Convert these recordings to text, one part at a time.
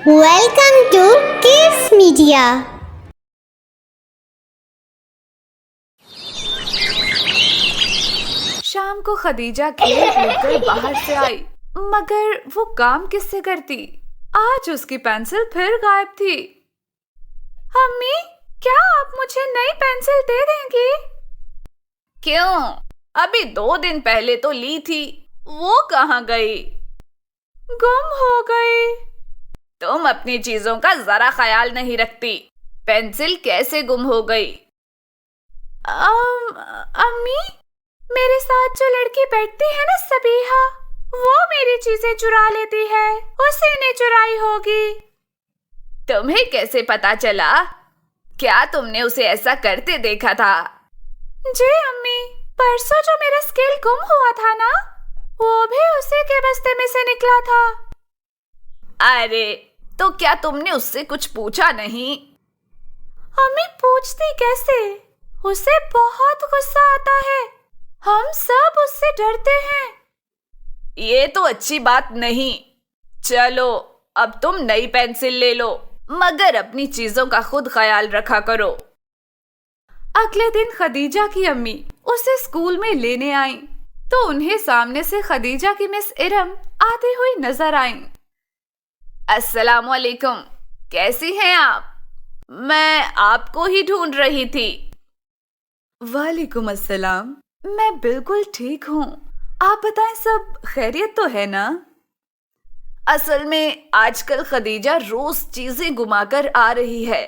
Welcome to Kids Media. शाम को खदीजा खेल कूद कर बाहर से आई, मगर वो काम किससे करती? आज उसकी पेंसिल फिर गायब थी। अम्मी, क्या आप मुझे नई पेंसिल दे देंगी? क्यों? अभी 2 दिन पहले तो ली थी, वो कहाँ गई? गुम हो गई। तुम अपनी चीजों का जरा ख्याल नहीं रखती। पेंसिल कैसे गुम हो गई? अम्मी, मेरे साथ जो लड़की बैठती है ना, सबीहा, वो मेरी चीजें चुरा लेती है। उसी ने चुराई होगी। तुम्हें कैसे पता चला? क्या तुमने उसे ऐसा करते देखा था? जी अम्मी, परसों जो मेरा स्केल गुम हुआ था ना, वो भी उसी के बस्ते में से निकला था। अरे, तो क्या तुमने उससे कुछ पूछा नहीं? अम्मी, पूछती कैसे? उसे बहुत गुस्सा आता है। हम सब उससे डरते हैं। ये तो अच्छी बात नहीं। चलो, अब तुम नई पेंसिल ले लो, मगर अपनी चीजों का खुद ख्याल रखा करो। अगले दिन खदीजा की अम्मी उसे स्कूल में लेने आईं, तो उन्हें सामने से खदीजा की मिस इरम आती हुई नजर आईं। अस्सलाम वालेकुम, कैसी हैं आप? मैं आपको ही ढूंढ रही थी। वालेकुम अस्सलाम, मैं बिल्कुल ठीक हूँ। आप बताएं, सब खैरियत तो है ना? असल में आजकल खदीजा रोज चीजें घुमाकर आ रही है।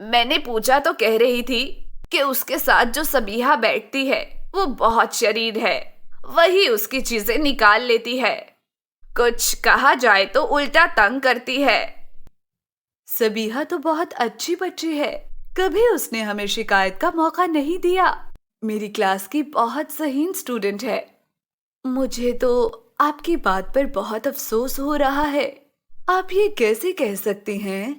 मैंने पूछा तो कह रही थी कि उसके साथ जो सबीहा बैठती है वो बहुत शरीर है, वही उसकी चीजें निकाल लेती है। कुछ कहा जाए तो उल्टा तंग करती है। सबीहा तो बहुत अच्छी बच्ची है, कभी उसने हमें शिकायत का मौका नहीं दिया। मेरी क्लास की बहुत ज़हीन स्टूडेंट है। मुझे तो आपकी बात पर बहुत अफसोस हो रहा है। आप ये कैसे कह सकती हैं?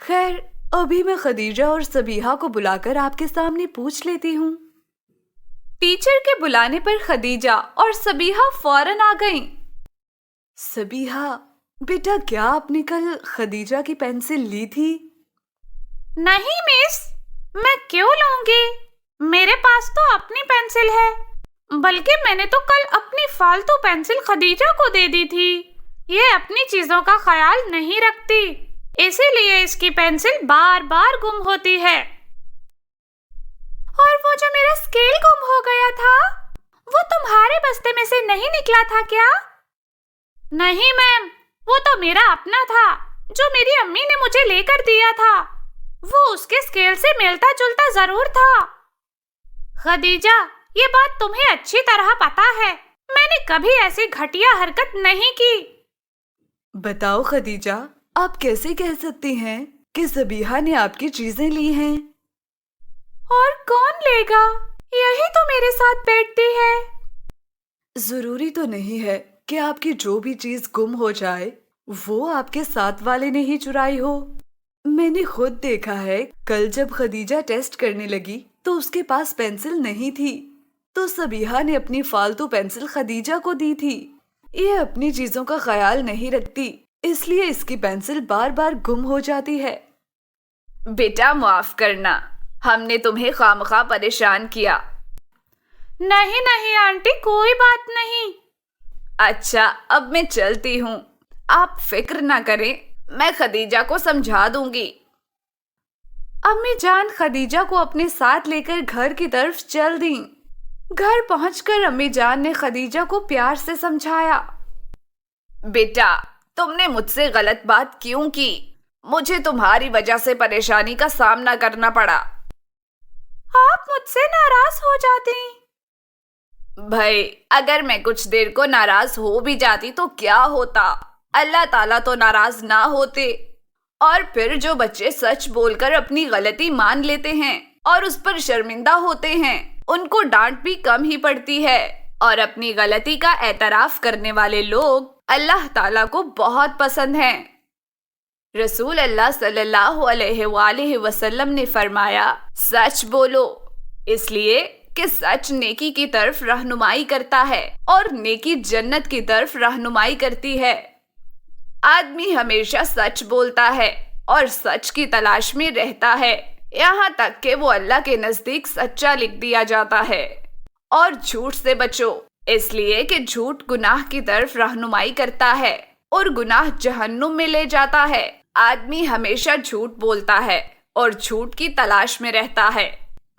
खैर, अभी मैं खदीजा और सबीहा को बुलाकर आपके सामने पूछ लेती हूँ। टीचर के बुलाने पर खदीजा और सबीहा फौरन आ गईं। सबीहा, बेटा, क्या आपने कल खदीजा की पेंसिल ली थी? नहीं मिस, मैं क्यों लूंगी? मेरे पास तो अपनी पेंसिल है, बल्कि मैंने तो कल अपनी फालतू पेंसिल खदीजा को दे दी थी। ये अपनी चीजों का ख्याल नहीं रखती, इसीलिए इसकी पेंसिल बार बार गुम होती है। और वो जो मेरा स्केल गुम हो गया था, वो तुम्हारे बस्ते में से नहीं निकला था क्या? नहीं मैम, वो तो मेरा अपना था, जो मेरी अम्मी ने मुझे लेकर दिया था। वो उसके स्केल से मिलता जुलता जरूर था। खदीजा, ये बात तुम्हें अच्छी तरह पता है, मैंने कभी ऐसी घटिया हरकत नहीं की। बताओ खदीजा, आप कैसे कह सकती हैं कि सबीहा ने आपकी चीजें ली हैं? और कौन लेगा? यही तो मेरे साथ बैठती है। जरूरी तो नहीं है कि आपकी जो भी चीज गुम हो जाए वो आपके साथ वाले ने ही चुराई हो। मैंने खुद देखा है, कल जब खदीजा टेस्ट करने लगी तो उसके पास पेंसिल नहीं थी, तो सबीहा ने अपनी फालतू पेंसिल खदीजा को दी थी। ये अपनी चीजों का ख्याल नहीं रखती, इसलिए इसकी पेंसिल बार बार गुम हो जाती है। बेटा, माफ करना, हमने तुम्हें खामखा परेशान किया। नहीं नहीं आंटी, कोई बात नहीं। अच्छा, अब मैं चलती हूँ। आप फिक्र ना करें, मैं खदीजा को समझा दूंगी। अम्मी जान खदीजा को अपने साथ लेकर घर की तरफ चल दी। घर पहुंचकर अम्मी जान ने खदीजा को प्यार से समझाया। बेटा, तुमने मुझसे गलत बात क्यों की? मुझे तुम्हारी वजह से परेशानी का सामना करना पड़ा। आप मुझसे नाराज हो जाती। भाई, अगर मैं कुछ देर को नाराज हो भी जाती तो क्या होता? अल्लाह ताला तो नाराज ना होते। और फिर जो बच्चे सच बोलकर अपनी गलती मान लेते हैं और उस पर शर्मिंदा होते हैं, उनको डांट भी कम ही पड़ती है। और अपनी गलती का एतराफ करने वाले लोग अल्लाह ताला को बहुत पसंद हैं। रसूल अल्लाह सल्लल्लाहु अलैहि वसल्लम ने फरमाया, सच बोलो, इसलिए کہ سچ نیکی کی طرف رہنمائی کرتا ہے اور نیکی جنت کی طرف رہنمائی کرتی ہے۔ آدمی ہمیشہ سچ بولتا ہے اور سچ کی تلاش میں رہتا ہے، یہاں تک کہ وہ اللہ کے نزدیک سچا لکھ دیا جاتا ہے۔ اور جھوٹ سے بچو، اس لیے کہ جھوٹ گناہ کی طرف رہنمائی کرتا ہے اور گناہ جہنم میں لے جاتا ہے۔ آدمی ہمیشہ جھوٹ بولتا ہے اور جھوٹ کی تلاش میں رہتا ہے،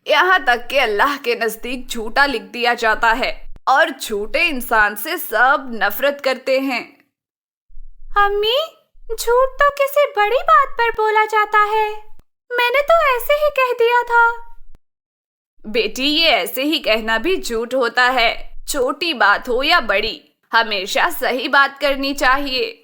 یہاں تک کہ اللہ کے نزدیک جھوٹا لکھ دیا جاتا ہے، اور جھوٹے انسان سے سب نفرت کرتے ہیں۔ امی، جھوٹ تو کسی بڑی بات پر بولا جاتا ہے، میں نے تو ایسے ہی کہہ دیا تھا۔ بیٹی، یہ ایسے ہی کہنا بھی جھوٹ ہوتا ہے، چھوٹی بات ہو یا بڑی، ہمیشہ صحیح بات کرنی چاہیے،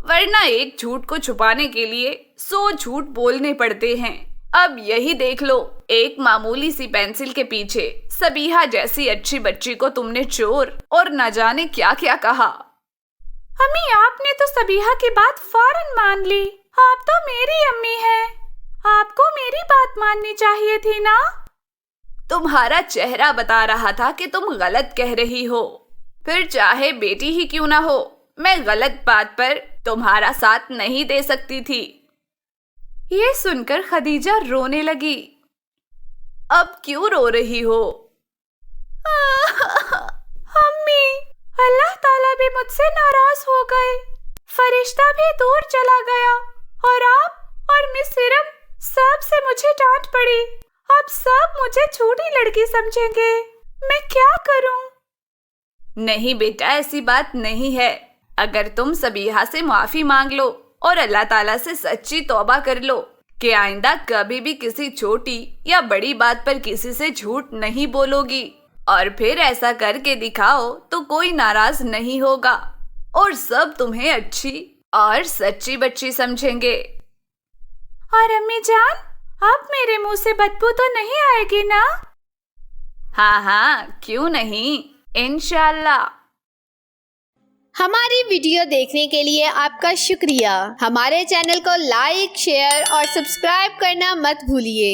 ورنہ ایک جھوٹ کو چھپانے کے لیے 100 جھوٹ بولنے پڑتے ہیں۔ اب یہی دیکھ لو، ایک معمولی سی پینسل کے پیچھے سبیحہ جیسی اچھی بچی کو تم نے چور اور نہ جانے کیا کیا کہا۔ امی، آپ نے تو سبیحہ کی بات فوراً مان لی، آپ تو میری امی ہیں، آپ کو میری بات ماننی چاہیے تھی نا۔ تمہارا چہرہ بتا رہا تھا کہ تم غلط کہہ رہی ہو، پھر چاہے بیٹی ہی کیوں نہ ہو، میں غلط بات پر تمہارا ساتھ نہیں دے سکتی تھی۔ یہ سن کر خدیجہ رونے لگی۔ اب کیوں رو رہی ہو؟ امی، اللہ تعالیٰ بھی مجھ سے ناراض ہو گئے، فرشتہ بھی دور چلا گیا، اور آپ اور مس ارم سب سے مجھے ڈانٹ پڑی۔ اب سب مجھے چھوٹی لڑکی سمجھیں گے، میں کیا کروں؟ نہیں بیٹا، ایسی بات نہیں ہے۔ اگر تم سبیحہ سے معافی مانگ لو اور اللہ تعالیٰ سے سچی توبہ کر لو کہ آئندہ کبھی بھی کسی چھوٹی یا بڑی بات پر کسی سے جھوٹ نہیں بولو گی، اور پھر ایسا کر کے دکھاؤ تو کوئی ناراض نہیں ہوگا اور سب تمہیں اچھی اور سچی بچی سمجھیں گے۔ اور امی جان، اب میرے منہ سے بدبو تو نہیں آئے گی نا؟ ہاں ہاں، کیوں نہیں، انشاءاللہ۔ ہماری ویڈیو دیکھنے کے لیے آپ کا شکریہ۔ ہمارے چینل کو لائک، شیئر اور سبسکرائب کرنا مت بھولیے۔